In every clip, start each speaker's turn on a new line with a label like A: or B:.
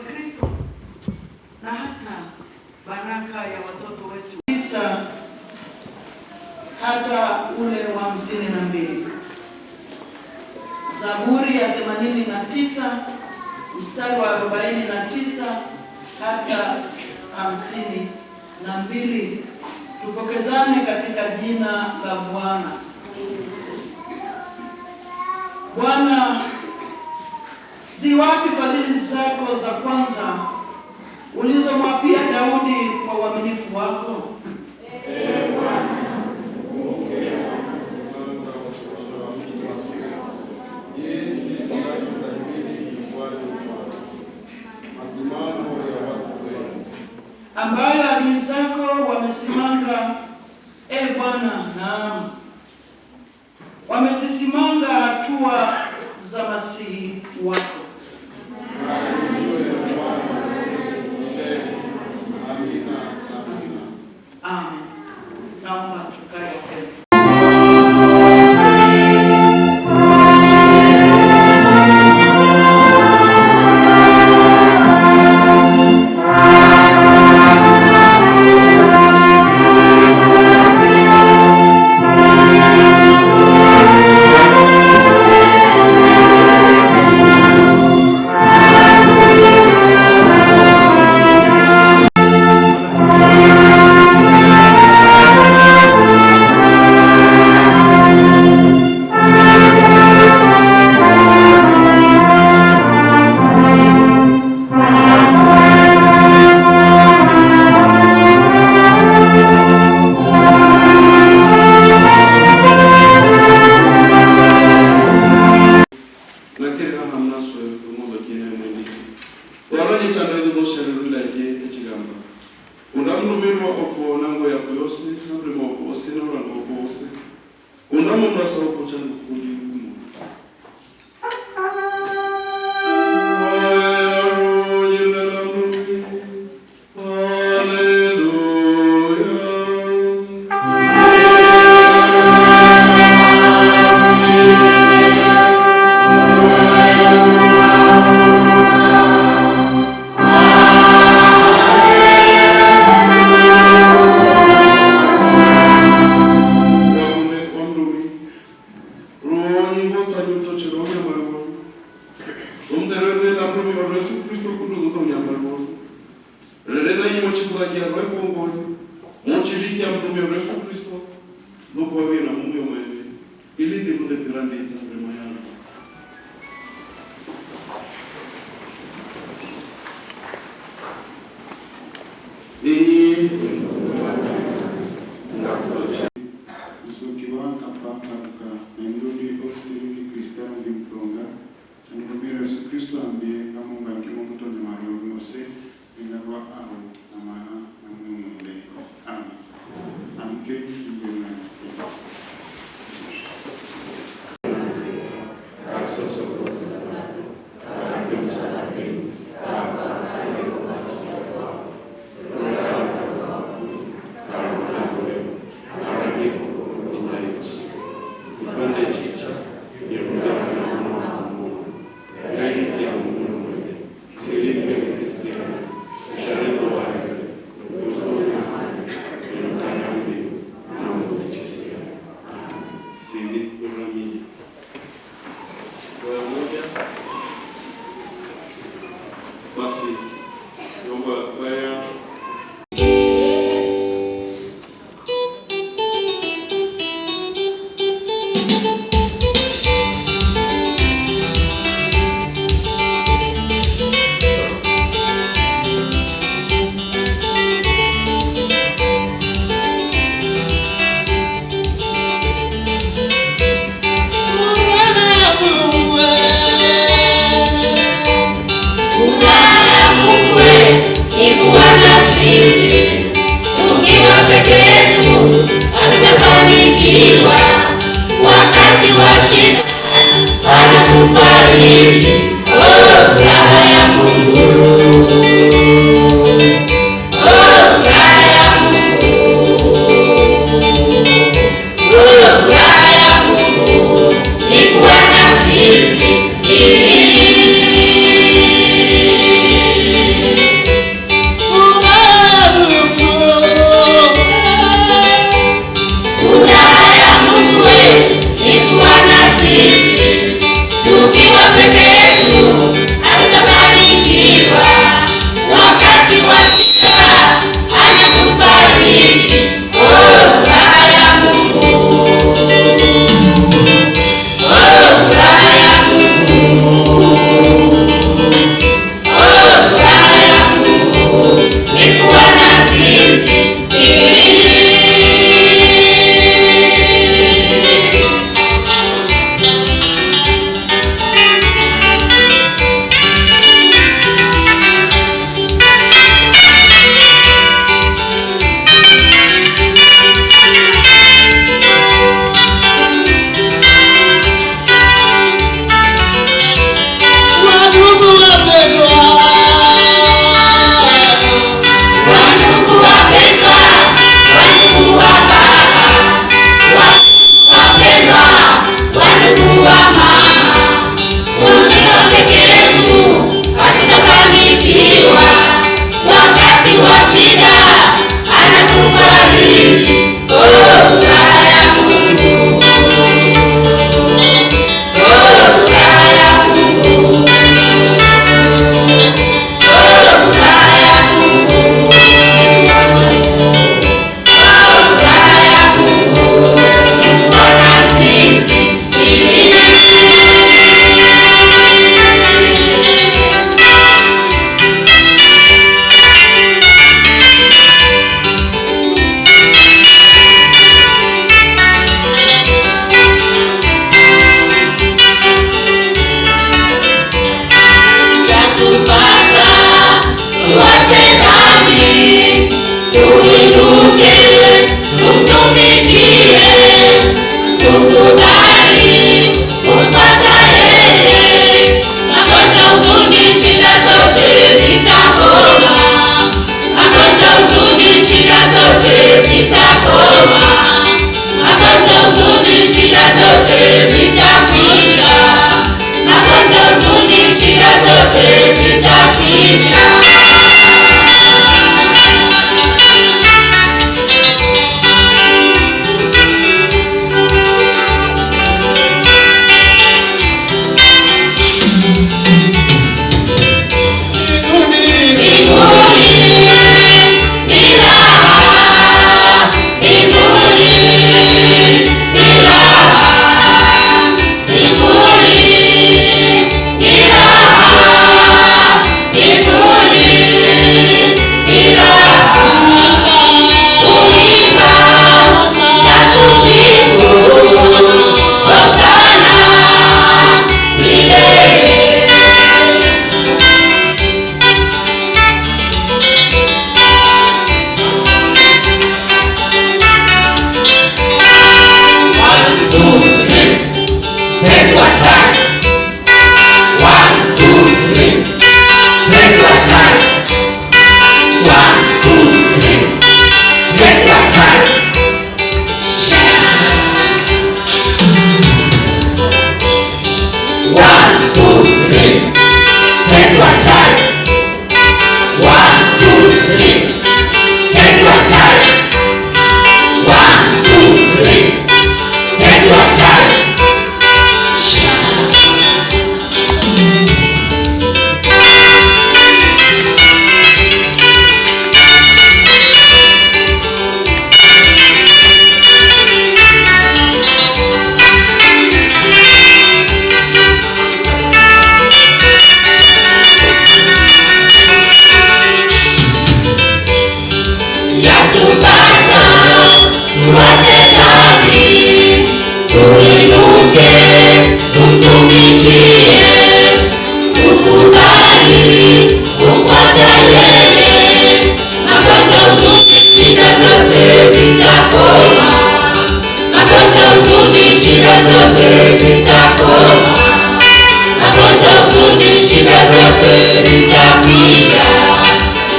A: Kristo na hata baraka ya watoto wetu. Kisa hata ule wa 52. Zaburi ya 89 mstari wa 49 hata 52. Tupokezane katika jina la Bwana. Bwana, ziwapi fadhili zako za kwanza ulizomwapia Daudi kwa uaminifu wako? Ambayo adui zako wamesimanga, Bwana, naam, wamezisimanga hatua za Masihi wako. Amen. Naomba tukae tena.
B: tuache dhambi, tuinuke, tumtumikie, tukubali kumfuata yeye. Magonjwa, huzuni, shida zote zitakoma. Magonjwa, huzuni, shida zote zitakoma. Magonjwa, huzuni, shida zote zitakwisha.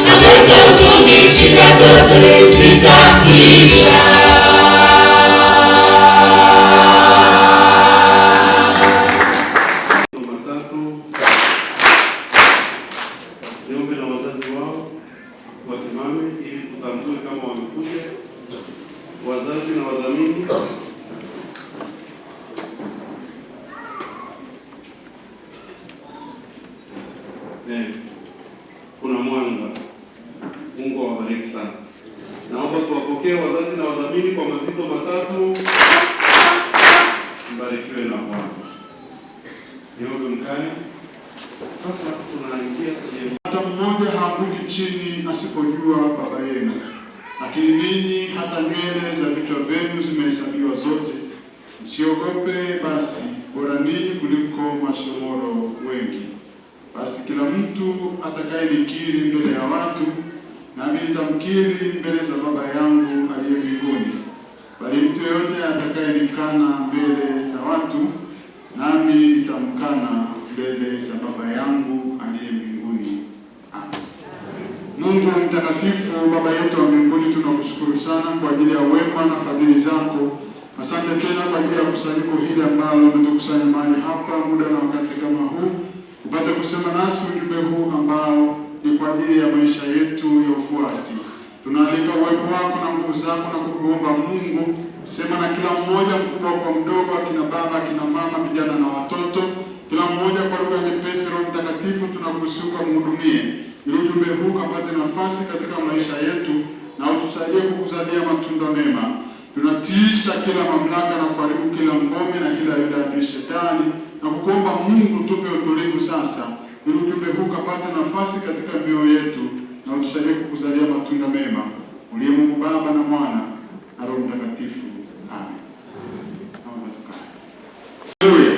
B: Magonjwa, huzuni, shida zote zitakwisha.
C: Niombe na wazazi wao wasimame ili tutambue kama wamekuja. Wazazi na wadhamini. Kuna mwanga. Mungu awabariki sana. Naomba tuwapokee wazazi na wadhamini kwa mazito matatu. Mbarikiwe na Bwana. Niombe mkae. Sasa tunaingia kwenye
D: hata mmoja haanguki chini asipojua Baba yenu, lakini ninyi hata nywele za vichwa vyenu zimehesabiwa zote. Msiogope basi, bora ninyi kuliko mashomoro wengi. Basi kila mtu atakayenikiri mbele ya watu, nami nitamkiri mbele za Baba yangu aliye mbinguni. Bali mtu yeyote atakayenikana mbele za watu, nami nitamkana mbele za Baba yangu aliye mbinguni. Amen. Mungu mtakatifu, Baba yetu wa mbinguni, tunakushukuru sana kwa ajili ya wema na fadhili zako. Asante tena kwa ajili ya kusanyiko hili ambalo umetukusanya mahali hapa muda na wakati kama huu, upate kusema nasi ujumbe huu ambao ni kwa ajili ya maisha yetu ya ufuasi. Tunaalika uwepo wako na nguvu zako na kukuomba Mungu, sema na kila mmoja, mkubwa kwa mdogo, akina baba, akina mama, vijana na watoto, kila mmoja kwa lugha nyepesi. Roho Mtakatifu, tunakusuka mhudumie ili ujumbe huu kapate nafasi katika maisha yetu na utusaidie kukuzalia matunda mema. Tunatiisha kila mamlaka na kuharibu kila ngome na kila yule adui shetani, na kukuomba Mungu tupe utulivu sasa ili ujumbe huu kapate nafasi katika mioyo yetu na utusaidie kukuzalia matunda mema. Uliye Mungu Baba na Mwana na Roho Mtakatifu. Amen. Haleluya.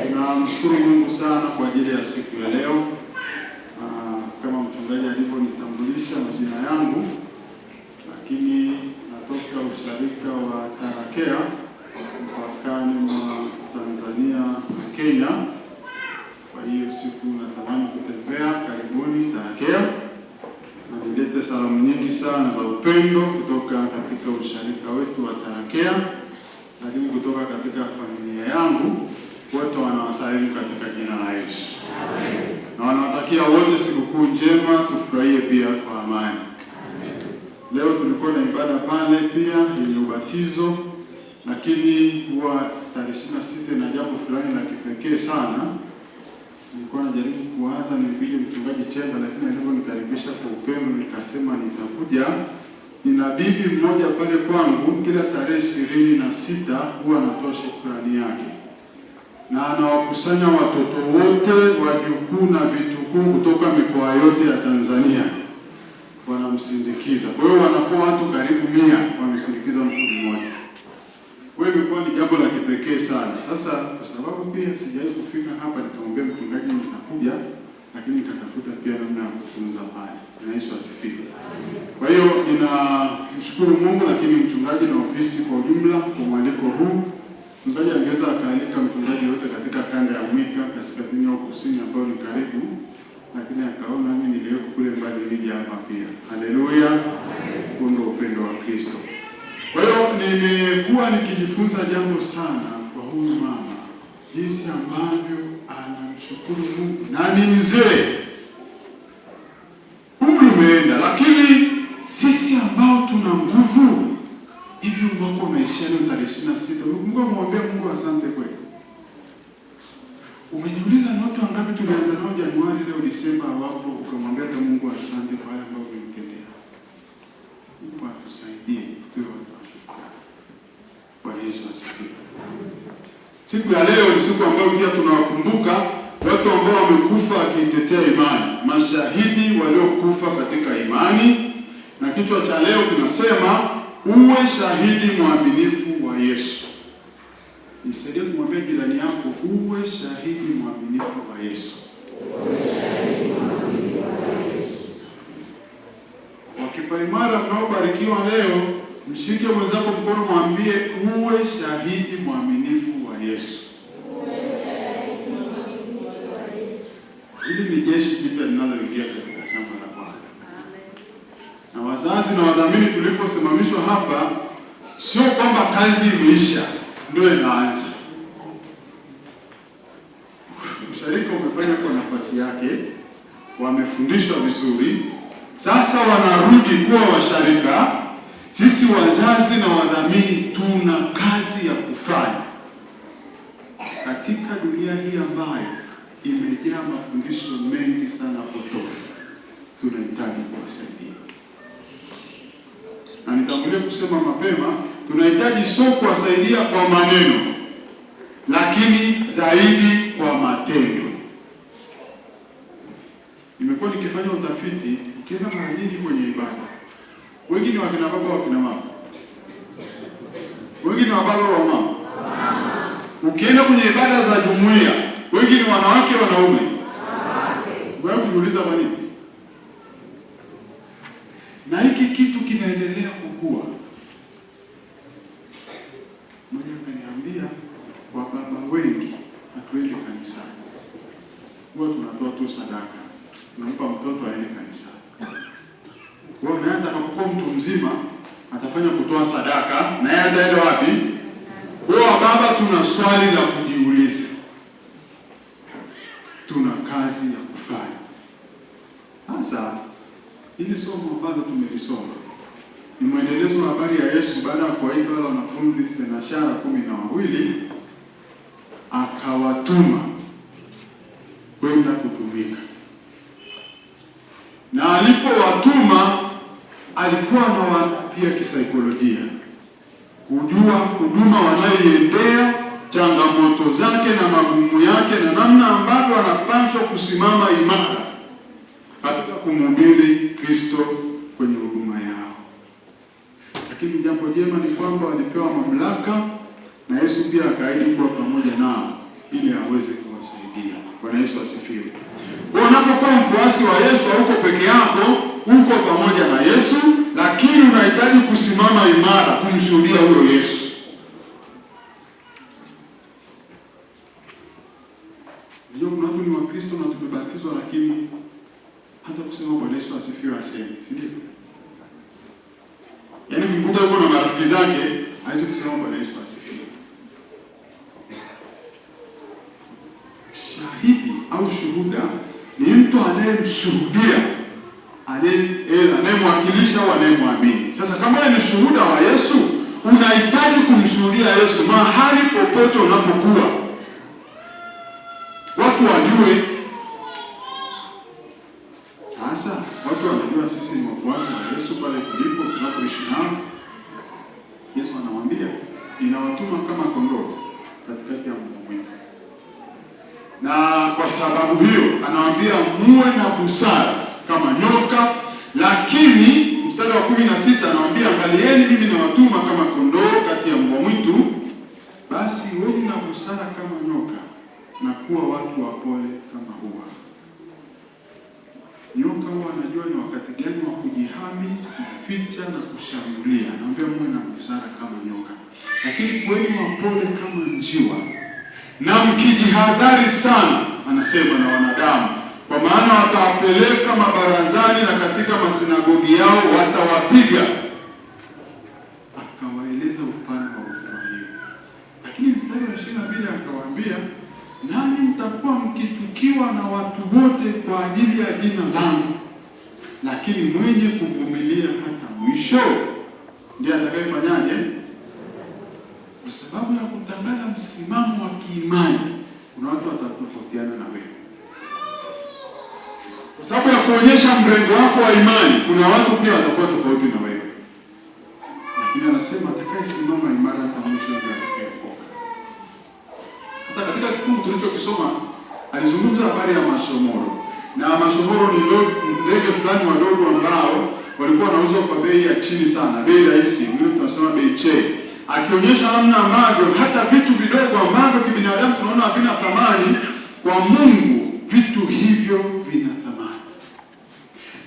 D: Tunamshukuru Mungu sana kwa ajili ya siku ya leo. Kama mchungaji alivyonitambulisha majina yangu, lakini natoka usharika wa Tarakea mpakani mwa Tanzania na Kenya. Kwa hiyo siku natamani kutembea, karibuni Tarakea, na nilete salamu nyingi sana za upendo kutoka katika usharika wetu wa Tarakea, lakini kutoka katika familia yangu wote wanawasalimu katika jina la Yesu. Amen. Na wanawatakia wote sikukuu njema, tufurahie pia kwa amani. Leo tulikuwa na ibada pale pia yenye ubatizo, lakini huwa tarehe 26 na jambo fulani la kipekee sana. Nilikuwa najaribu kuanza nimpige mchungaji Chemba, lakini aliponikaribisha kwa upendo nikasema nitakuja. Nina bibi mmoja pale kwangu, kila tarehe 26 huwa anatoa shukrani yake, na anawakusanya watoto wote, wajukuu na vitukuu kutoka mikoa yote ya Tanzania, wanamsindikiza. Kwa hiyo wanakuwa watu karibu 100 wamsindikiza mtu mmoja. Kwa hiyo imekuwa ni jambo la kipekee sana. Sasa kwa sababu pia sijawahi kufika hapa, nikamwambia mchungaji nitakuja, lakini nikatafuta pia namna ya kuzungumza pale. Na Yesu asifiwe. Kwa hiyo ninamshukuru Mungu, lakini mchungaji na ofisi kwa ujumla kwa mwaliko huu. Mchungaji angeweza akaalika mchungaji yote katika kanda ya Mwika kaskazini au kusini ambao ni karibu, lakini akaona mimi niliweko kule mbali nije hapa pia. Haleluya. Ndio upendo wa Kristo. Kwa hiyo nimekuwa nikijifunza jambo sana kwa huyu mama, jinsi ambavyo anamshukuru Mungu, na ni mzee, umri umeenda, lakini sisi ambao tuna nguvu hivi, mwaka umeisha leo tarehe 26. Mungu amwambia Mungu asante kweli. Umejiuliza ni watu wangapi tulianza nao Januari, leo Disemba wapo, ukamwambia kwa Mungu asante kwa yale ambayo umemtendea. Mungu atusaidie tuwe watu wa shukrani. Bwana Yesu asifiwe. Siku ya leo ni siku ambayo pia tunawakumbuka watu ambao wamekufa wakitetea imani, mashahidi waliokufa katika imani, na kichwa cha leo tunasema uwe shahidi mwaminifu wa Yesu. Nisaidie kumwambia jirani yako, uwe shahidi mwaminifu wa Yesu. Wakipaimara mnaobarikiwa leo, mshike mwenzako mkono, mwambie uwe shahidi mwaminifu wa Yesu. Hili ni jeshi jipya linaloingia katika shamba la Bwana. Na wazazi na wadhamini tuliposimamishwa hapa, sio kwamba kazi imeisha ndio inaanza. Msharika umefanya kwa nafasi yake, wamefundishwa vizuri, sasa wanarudi kuwa washarika. Sisi wazazi na wadhamini tuna kazi ya kufanya katika dunia hii ambayo imejaa mafundisho mengi sana potofu. Tunahitaji kuwasaidia, na nitangulia kusema mapema, tunahitaji sio kuwasaidia kwa maneno, lakini zaidi kwa matendo. Nimekuwa nikifanya utafiti, ukienda mara nyingi kwenye ibada, wengi ni wakina baba, wakina mama, wengi ni wababa wa mama. Ukienda kwenye ibada za jumuiya, wengi ni wanawake, wanaume. Wewe ukiuliza kwa nini? Na hiki kitu kinaendelea kukua. Mmoja akaniambia, wababa wengi hatuendi kanisani, huwa tunatoa tu sadaka, tunampa mtoto aende kanisani. Kwa hiyo naye atakapokuwa mtu mzima atafanya kutoa sadaka, na yeye ataenda wapi? Kwa baba, tuna swali la kujiuliza, tuna kazi ya kufanya. Sasa hili somo ambalo tumelisoma ni mwendelezo wa habari ya Yesu baada ya kuwaita wale wanafunzi thenashara 12, akawatuma kwenda kutumika. Na alipowatuma alikuwa anawapia kisaikolojia, kujua huduma wanayoiendea, changamoto zake na magumu yake, na namna ambavyo wanapaswa kusimama imara katika kumhubiri Kristo kwenye huduma yao. Lakini jambo jema ni kwamba walipewa mamlaka, na Yesu pia akaahidi kuwa pamoja nao ili aweze kuwasaidia. Bwana Yesu asifiwe. Unapokuwa mfuasi wa Yesu, hauko peke yako, uko pamoja na Yesu, lakini unahitaji kusimama imara kumshuhudia huyo Yesu. Ndio kuna watu ni Wakristo na tumebatizwa, lakini hata kusema Bwana Yesu asifiwe aseme, si ndio? Yaani mkuta yuko na marafiki zake, hawezi kusema Bwana Yesu asifiwe. Shahidi au shuhuda ni mtu anayemshuhudia, anayemwakilisha au anayemwamini. Sasa kama wewe ni shuhuda wa Yesu, unahitaji kumshuhudia Yesu mahali popote unapokuwa, watu wajue. Sasa watu wanajua sisi ni wafuasi wa Yesu pale tulipo, tunapoishi nao. Yesu anamwambia, ninawatuma kama kondoo katikati ya mbwa mwitu. Na kwa sababu hiyo anawaambia muwe na busara kama nyoka. Lakini mstari wa 16 anawaambia, angalieni mimi nawatuma kama kondoo kati ya mbwa mwitu, basi wewe na busara kama nyoka na kuwa watu wapole kama hua. Nyoka huwa anajua ni wakati gani wa kujihami, kuficha na kushambulia. Anaambia muwe na busara kama nyoka, lakini kuweni wapole kama njiwa, na mkijihadhari sana, anasema, na wanadamu, kwa maana watawapeleka mabarazani na katika masinagogi yao watawapiga. Akawaeleza upana wa huduma hiyo. Lakini mstari wa 22 akawaambia, nani mtakuwa mkichukiwa na watu wote kwa ajili ya jina langu, lakini mwenye kuvumilia hata mwisho ndiye atakayefanyaje? Kwa sababu ya kutangaza msimamo wa kiimani, kuna watu watatofautiana na wewe. Kwa sababu ya kuonyesha mrengo wako wa imani, kuna watu pia watakuwa tofauti na wewe. Lakini anasema atakayesimama imara hata mwisho ndiye atakayeokoka. Sasa katika kifungu tulichokisoma alizungumza habari ya mashomoro. Na mashomoro ni ndege fulani wadogo ambao walikuwa wanauzwa kwa bei ya chini sana, bei rahisi, mimi tunasema bei che, akionyesha namna ambavyo hata vitu vidogo ambavyo kibinadamu tunaona havina thamani, kwa Mungu vitu hivyo vina thamani.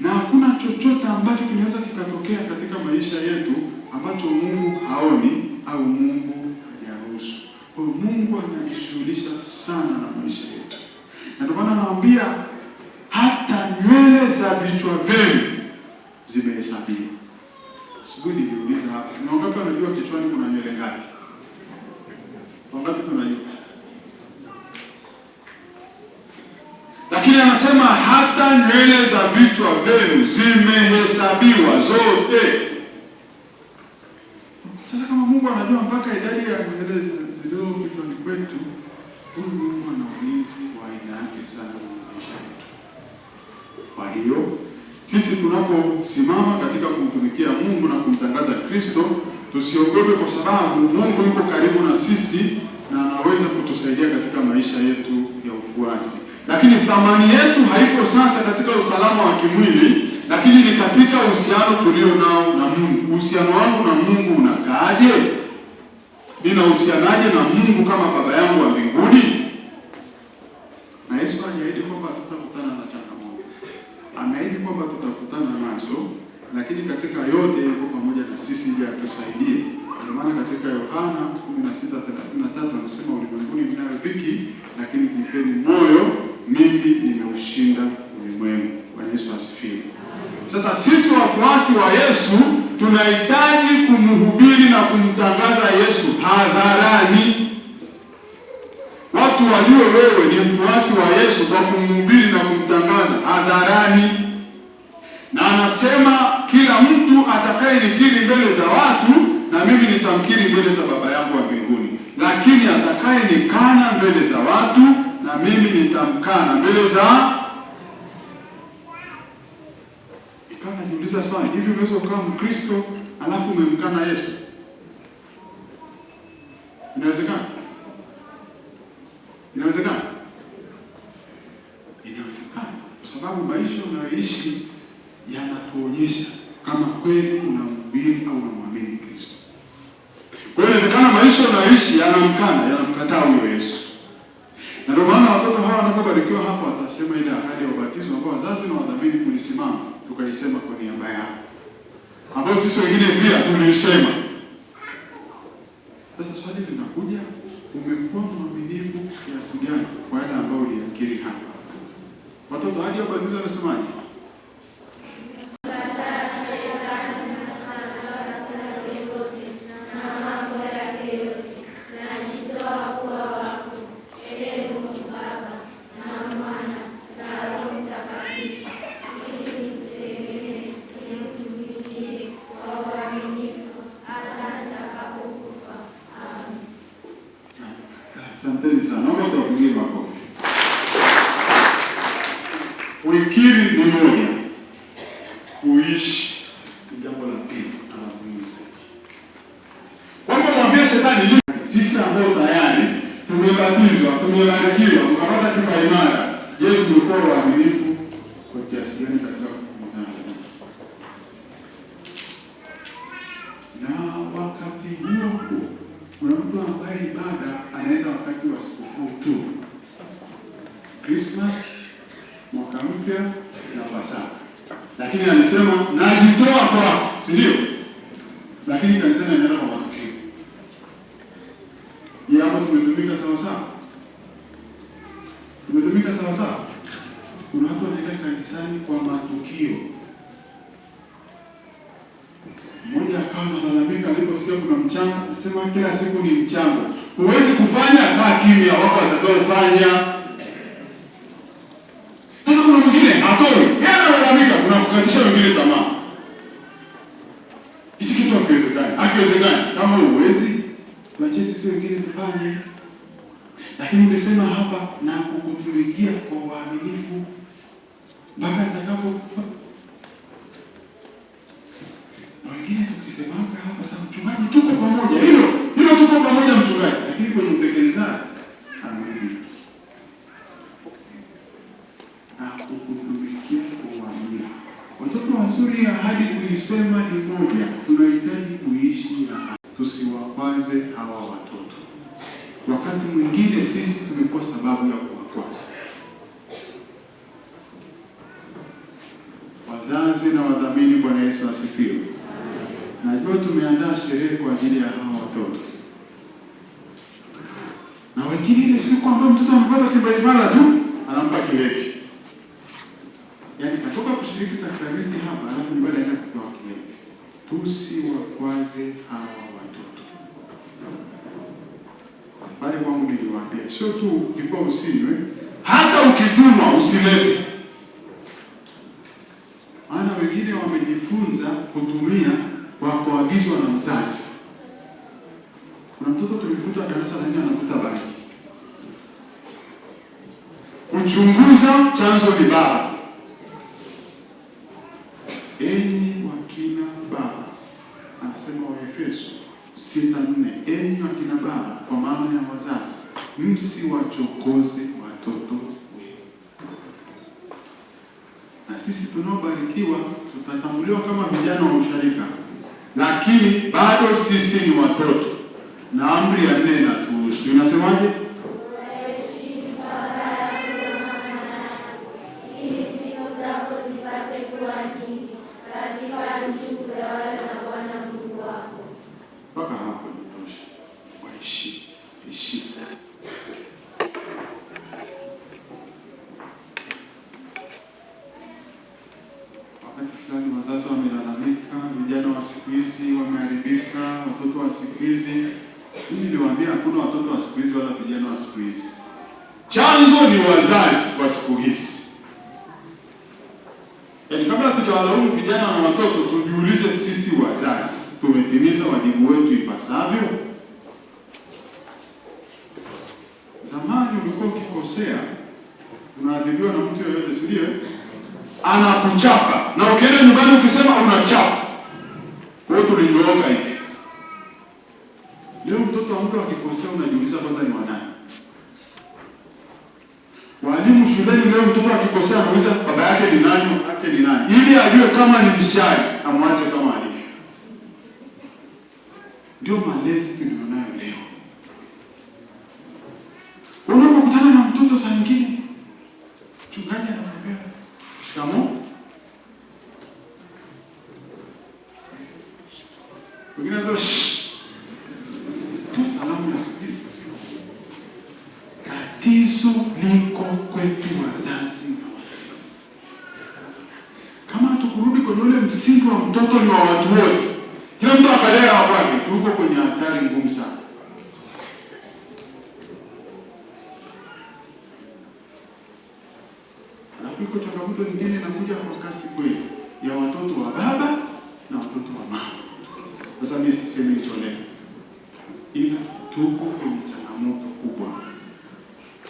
D: Na hakuna chochote ambacho kinaweza kikatokea katika maisha yetu ambacho Mungu haoni au Mungu hajaruhusu. Kwa hiyo Mungu anajishughulisha sana na maisha yetu. Na ndio maana naambia hata nywele za vichwa vyenu zimehesabiwa. Asubuhi niliuliza hapa, ni wangapi wanajua kichwani kuna nywele ngapi? Wangapi tunajua? Lakini anasema hata nywele za vichwa vyenu zimehesabiwa zote. Sasa kama Mungu anajua mpaka idadi ya nywele zilizo vichwani kwetu, huyu Mungu ana ulinzi wa aina yake sana kwa maisha yetu. Kwa hiyo sisi tunaposimama katika kumtumikia Mungu na kumtangaza Kristo, tusiogope, kwa sababu Mungu yuko karibu na sisi na anaweza kutusaidia katika maisha yetu ya ufuasi. Lakini thamani yetu haiko sasa katika usalama wa kimwili, lakini ni katika uhusiano tulio nao na Mungu. Uhusiano wangu na Mungu unakaaje? Ninahusianaje na Mungu kama Baba yangu wa mbinguni? Na Yesu aliahidi kwamba tutakutana na changamoto. Ameahidi kwamba tutakutana nazo, lakini katika yote yuko pamoja na sisi ili atusaidie. Ndio maana katika Yohana 16:33 anasema ulimwenguni mnayo dhiki, lakini jipeni moyo, mimi nimeushinda ulimwengu. Bwana Yesu asifiwe. Sasa sisi wafuasi wa Yesu tunahitaji kumhubiri na kumtangaza Yesu hadharani. Watu wajue wewe ni mfuasi wa Yesu kwa kumhubiri na kumtangaza hadharani. Na anasema kila mtu atakayenikiri mbele za watu, na mimi nitamkiri mbele za Baba yangu wa mbinguni. Lakini atakayenikana mbele za watu, na mimi nitamkana mbele za... Ikana niuliza swali, hivi unaweza ukawa Mkristo alafu umemkana Yesu? Inawezekana? Inawezekana? Inawezekana. Kwa sababu maisha unayoishi yanatuonyesha kama kweli unamhubiri au unamwamini Kristo. Kwa hiyo inawezekana maisha unayoishi yanamkataa huyo Yesu. Na ndio maana watoto hawa wanapobarikiwa hapa watasema ile ahadi ya ubatizo ambao wazazi na wadhamini tulisimama tukaisema kwa niaba yao, ambao sisi wengine pia tuliisema. Sasa swali linakuja, umekuwa mwaminifu kiasi gani kwa yale ambayo uliakiri hapa? Watoto ahadi ya ubatizo wanasemaje? Asanteni sana. Naomba tuwapigie makofi. Kuikiri ni moja, kuishi ni jambo la pili na muhimu zaidi. Kwamba mwambie shetani, sisi ambao tayari tumebatizwa, tumebarikiwa, tukapata kipa imara, je, tumekuwa waaminifu kwa kiasi gani katika kufunza? Na wakati huo kuna mtu ambaye ibada anaenda wakati wa sikukuu tu, Christmas, mwaka mpya na Pasaka, lakini alisema najitoa kwa, si ndio? Lakini kanisa inaenda kwa matukio. Je, hapo tumetumika sawa sawa? Tumetumika sawa sawa? Kuna watu wanaenda kanisani kwa matukio. Mmoja akawa analalamika aliposikia kuna mchango, anasema kila siku ni mchango. Huwezi kufanya, kaa kimya, wako watakaofanya. Sasa kuna mwingine hatoi, yeye analalamika, kuna kukatisha wengine tamaa. Hichi kitu hakiwezekani. Kama huwezi, tuachie sisi wengine tufanye. Lakini ulisema hapa na kukutumikia kwa uaminifu mpaka atakapo. Wengine tukisemanga hapa sasa, mchungaji tuko pamoja, hilo tuko pamoja mchungaji, lakini kwenye utekelezaji anarudi na kukutumikia kwa uaminifu. Watoto wazuri, ahadi kuisema ni moja, tunahitaji kuishi na tusiwakwaze hawa watoto. Wakati mwingine sisi tumekuwa sababu ya kuwakwaza. Wazazi na wadhamini, Bwana Yesu asifiwe. Najua tumeandaa sherehe kwa ajili ya hawa watoto. Na wengine ile siku ambayo mtoto amepata kibaimara tu, anampa kilevi. Yaani katoka kushiriki sakramenti hapa, alafu nyumbani anaenda kupewa kilevi. Tusiwakwaze hawa watoto. Pale kwangu niliwaambia, sio tu ukikuwa usinywe, hata ukitumwa usilete. Maana wengine wamejifunza kutumia kwa kuagizwa na mzazi. Kuna mtoto tulikuta darasa la 4 anakuta bangi. Kuchunguza chanzo ni baba. Enyi wakina baba, anasema Waefeso 6:4, enyi wakina baba kwa maana ya wazazi, msiwachokoze watoto wenu. Na sisi tunaobarikiwa tutatambuliwa kama vijana wa usharika, lakini bado sisi ni watoto. Na amri ya 4 inatuhusu. Inasemaje? Mpaka hapo inatosha. Waishi. Wakati fulani wazazi wamelalamika, vijana wa siku hizi wameharibika, watoto wa siku hizi. Mimi niliwaambia hakuna watoto wa siku hizi wala vijana wa siku hizi. Chanzo ni wazazi wa siku hizi. Yaani kabla tujawalaumu vijana na watoto, tujiulize sisi wazazi, tumetimiza wajibu wetu ipasavyo? Zamani ulikuwa ukikosea unaadhibiwa na mtu yeyote, si ndio? Anakuchapa. Na ukienda nyumbani ukisema unachapa. Kwa hiyo tulinyooka hivi. Leo mtoto wa mtu akikosea unajiuliza kwanza ni wanani? Walimu shuleni leo mtoto akikosea anauliza baba yake ni nani, mama yake ni nani, ili ajue kama ni mshari amwache kama alivyo. Ndio malezi tulionayo leo. Unapokutana na mtoto saa nyingine, mchungaji anakuambia shikamoo. Wengine wanasema tu salamu ya sisi. Tatizo liko kwetu wazazi na walezi. Kama tukurudi kwenye ule msingi wa mtoto ni wa watu wote, kila mtu akalea wapake, tuko kwenye hatari ngumu sana. Alafu iko changamoto nyingine inakuja kwa kasi kweli ya watoto wa baba na watoto wa mama. Sasa mimi sisemi hicho leo, ila tuko kwenye changamoto kubwa.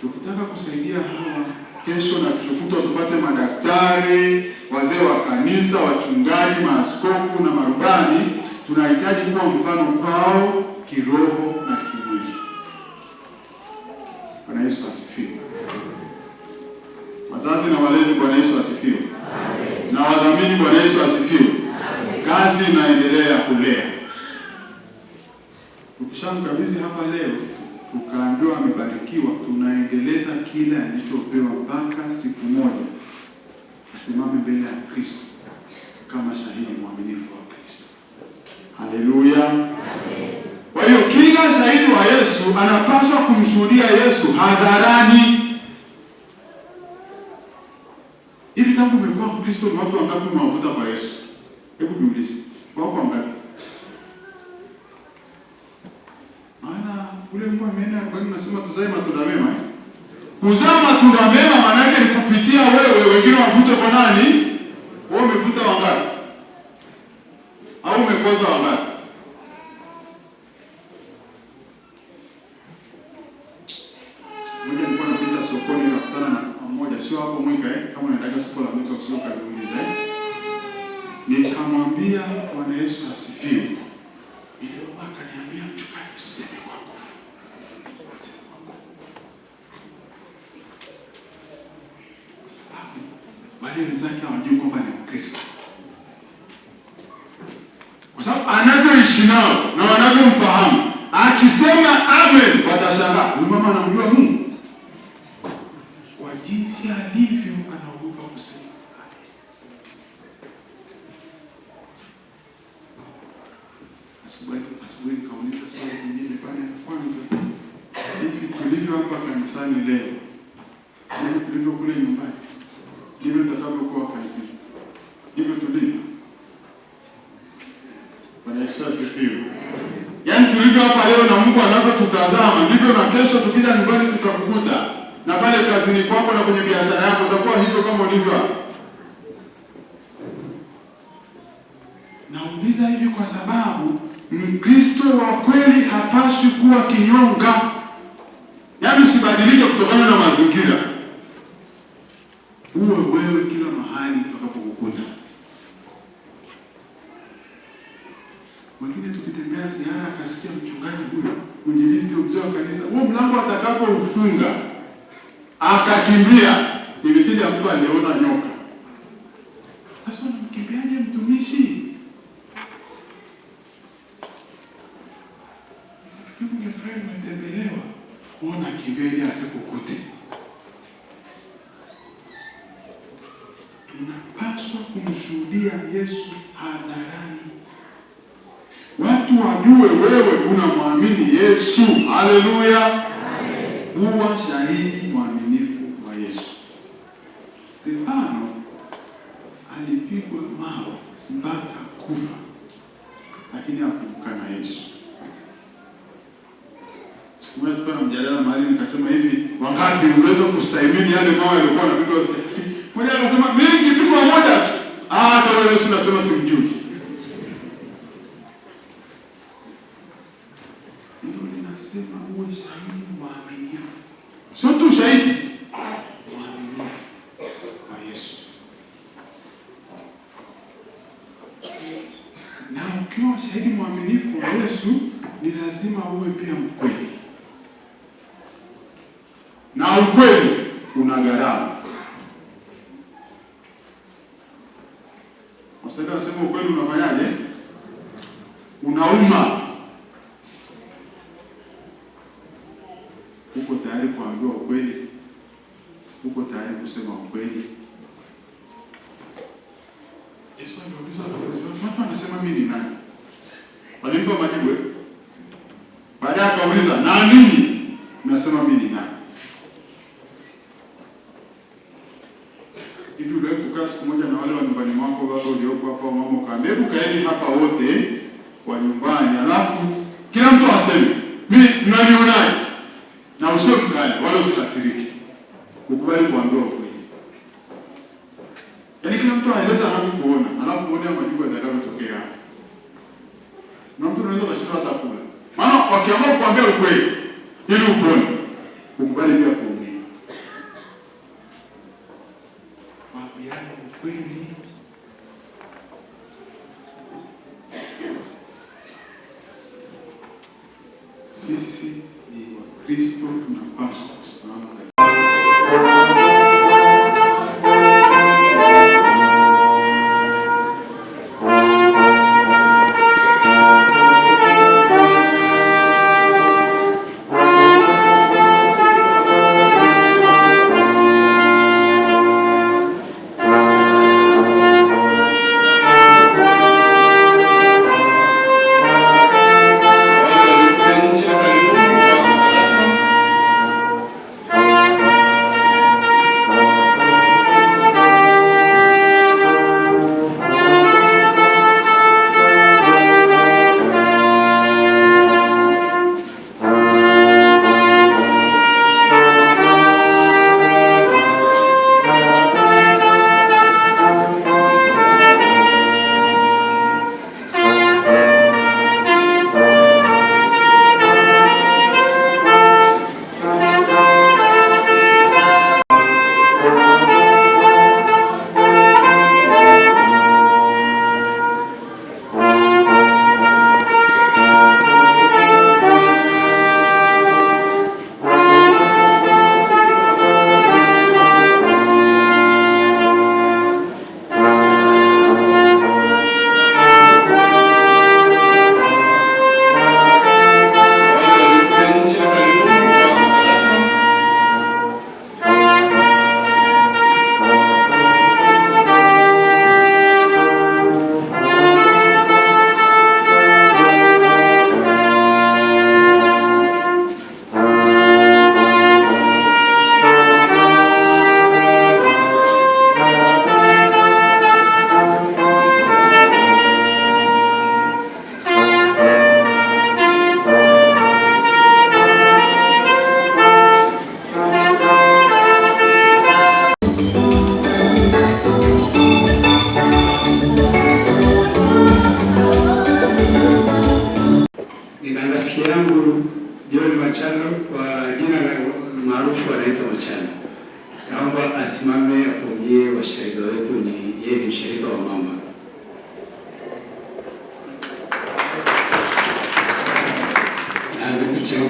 D: Tukitaka kusaidia hawa kesho na kesho tupate madaktari, wazee wa kanisa, wachungaji, maaskofu na marubani, tunahitaji kuwa mfano kwao kiroho na kimwili. Bwana Yesu asifiwe. Wazazi na walezi, Bwana Yesu asifiwe. Amen. Na wadhamini, Bwana Yesu asifiwe. Amen. Kazi inaendelea ya kulea. Tukishamkabidhi hapa leo, tukaambiwa amebarikiwa, tunaendeleza kila alichopewa mpaka siku moja asimame mbele ya Kristo kama shahidi mwaminifu wa Kristo. Haleluya. Amen. Kwa hiyo kila shahidi wa Yesu anapaswa kumshuhudia Yesu hadharani. Hivi tangu umekuwa Mkristo ni watu wangapi umewavuta kwa Yesu? Hebu niulize. Wako wangapi? Maana ule Mungu ameenda kwa nini nasema tuzae matunda mema? Kuzaa matunda mema maana yake ni kupitia wewe, wengine wavute kwa nani? Wewe umevuta wangapi? Au umekoza wangapi? Mmoja nilikuwa napita sokoni na kukutana na mmoja, sio hapo Mwika kama unaendaga soko la Mwika usio kaniuliza Nikamwambia Bwana Yesu asifiwe. Ile akaniambia mchungaji usiseme kwako. Wale wenzake hawajui kwamba ni Mkristo. wanavyoishi nao na wanavyomfahamu, akisema amen, watashangaa huyu mama anamjua Mungu. Kwa jinsi alivyo anaogopa kusema amen. Asubuhi nikauliza swali lingine pale ya kwanza, hivi tulivyo hapa kanisani leo, hivi tulivyo kule nyumbani, ndivyo tutakavyokuwa kazini, ndivyo tulivyo. Bwana Yesu asifiwe. Yaani tulivyo hapa leo na Mungu anavyotutazama, ndivyo na kesho tukija nyumbani tutakukuta, na pale kazini kwako na kwenye biashara yako utakuwa hivyo kama ulivyo hapa. Nauliza hivi kwa sababu Mkristo wa kweli hapaswi kuwa kinyonga. Yaani usibadilike kutokana na mazingira. Uwe wewe kila mahali utakapokukuta. Wengine tukitembea ziara akasikia mchungaji huyo, mwinjilisti mzee wa kanisa, huo mlango atakapoufunga akakimbia, ni kile mtu aliona nyoka. Sasa unamkimbiaje mtumishi? Ungefurahi umetembelewa, kuona kimbia asikukute. Tunapaswa kumshuhudia Yesu hadharani. Watu wajue wewe unamwamini Yesu. Haleluya. Huwa shahidi mwaminifu wa Yesu. Stefano alipigwa mawe mpaka kufa, lakini hakumkana Yesu. Siku moja tulikuwa tunamjadiliana mahali, nikasema hivi, wangapi unaweza kustahimili yale mawe yalikuwa yanapigwa? Mmoja akasema mimi nikipigwa moja tu. Hata wewe Yesu nasema simjui. Ndio ninasema uwe shahidi mwaminifu. Sio tu shahidi mwaminifu wa Yesu. Na ukiwa shahidi mwaminifu wa Yesu, ni lazima uwe pia mkweli. Na ukweli una gharama. Wasanii wanasema ukweli unafanyaje? Unauma. Uko tayari kuambiwa ukweli? Uko tayari kusema ukweli? Yesu aliuliza watu wanasema mimi ni nani? Walimpa majibu. Baadaye akauliza na nini mnasema mimi ni nani? Hivi leo tukaa siku moja na wale wa nyumbani mwako, baba ulioko hapa, mama ukaambia, hebu kaeni hapa wote wa nyumbani, alafu kila mtu aseme mimi mnanionaje, na usio mkali wala usikasirike, ukubali kuambiwa ukweli. Yaani kila mtu aeleza anapokuona, alafu muone majibu yatakayotokea. Na mtu anaweza kushinda hata kula. Maana wakiamua kuambia ukweli ili upone, ukubali pia kuumia. Waambiane ukweli. Sisi ni Wakristo, tunapaswa kusimama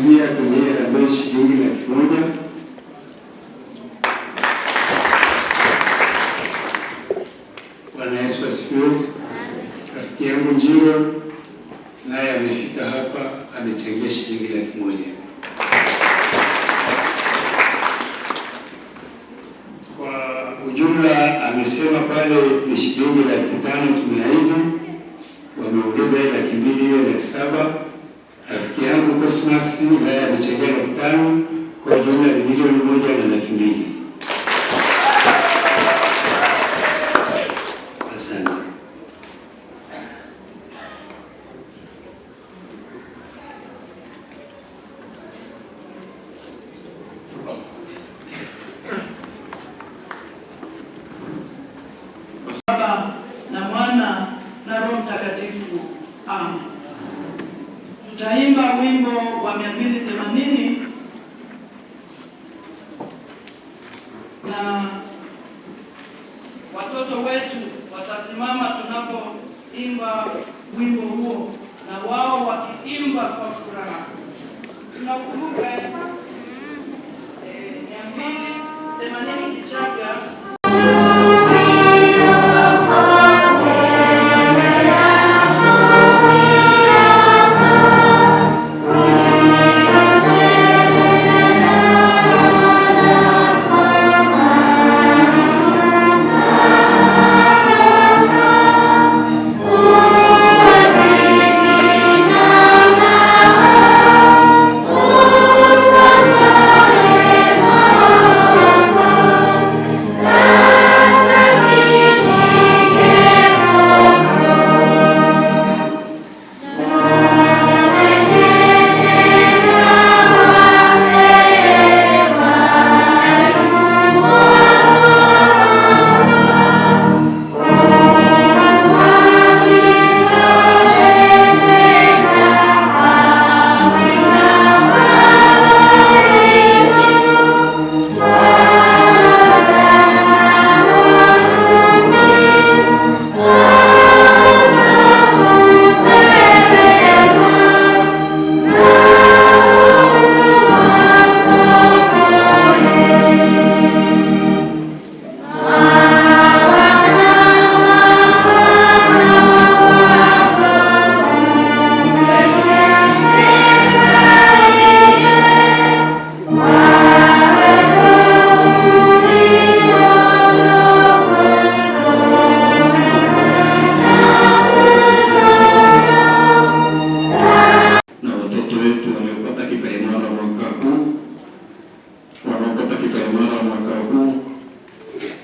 E: kuchangia kwenye harambee shilingi 100,000. Bwana Yesu asifiwe. Rafiki yangu Njiro naye amefika hapa, amechangia shilingi 100,000. Kwa ujumla amesema pale ni shilingi 500,000 tumeahidi, wameongeza 200,000 hiyo 700,000. Rafiki yangu Cosmas naye amechangia 500,000, kwa jumla ni 1,100,000. Asante.
A: Baba na Mwana na Roho Mtakatifu. Amen. Tutaimba wimbo wa 280 na watoto wetu watasimama tunapoimba wimbo huo, na wao wakiimba kwa furaha. Tunakumbuka 280 Kichaga.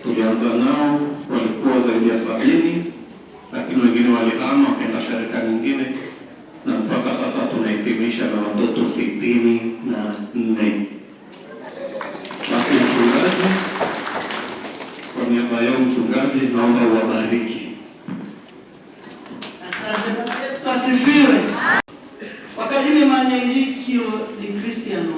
C: Tulianza nao walikuwa zaidi ya 70, lakini wengine walihama wakaenda shirika nyingine, na mpaka sasa tunahitimisha na watoto 64. Basi mchungaji, kwa niaba ya mchungaji naomba uwabariki.
A: Asante. Yesu asifiwe. Wakati manya ilikio ni Kristiano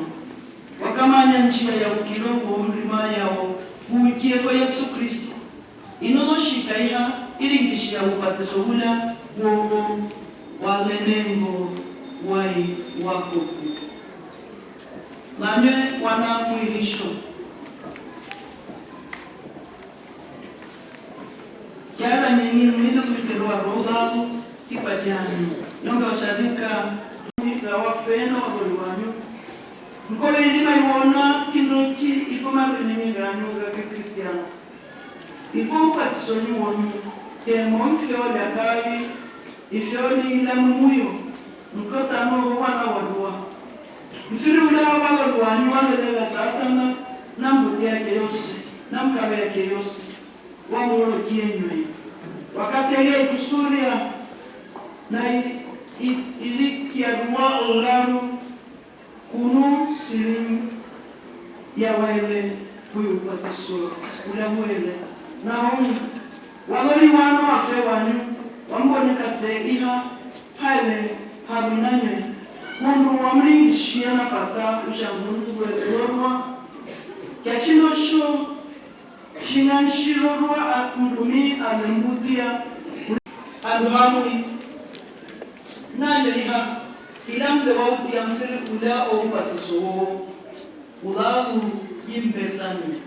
A: wakamanya njia ya ukirogo mlima yao uikie kwa Yesu Kristo inonoshika iha ilingishia ubatizo ula wowo walenengo wai wako name wana mwilisho kiara nyingi mwito kuiterwa roho kipajani nyonga washadika mwika wafeno wagoliwanyu mkole ilima iwona kindoki ifoma renimiranyu rake Kristiano ifu patisoni wonu kemo mfioli akali ifioli ila mumuyo mkota no wana wadua mfiri ula wagoliwanyu wanelega satana na mbuli yake yose na mkawe yake yose wamuro kienywe wakati ile kusuria na ilikiarua uraru kunu silim ya wale huyu patiso ula mwele na honi wawali wano wafe wanyu wambone kase iha hale habunanywe mundu wamringishia na pata ushangundu welerwa kiachino sho shinanshirorwa mdumi alembudia aluhamui nayo iha ilambe wauti ya mfiri kulea o ubatizo ulagu jimbesani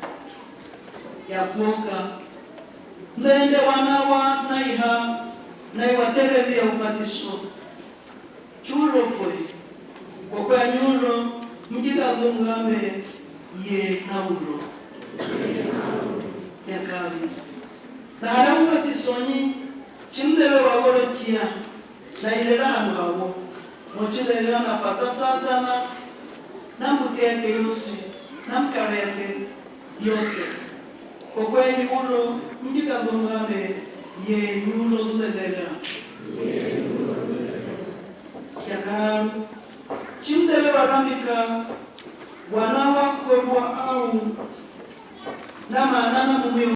A: ya kuoka mlende wanawa naiha naiwaterevi ya ubatizo churo kwe kwa nyuro mjika lungame ye nauro ya kali na haramu batisonyi chimlewe wagoro kia na ilela hanu hawo mochilelela na pata satana na mbuti yake yose na mkara yake yose kwa kwenye ulo mjika lungame ye nyuro dulelela ya kali chimlewe wakambika wanawa kwa au na maana na mumwe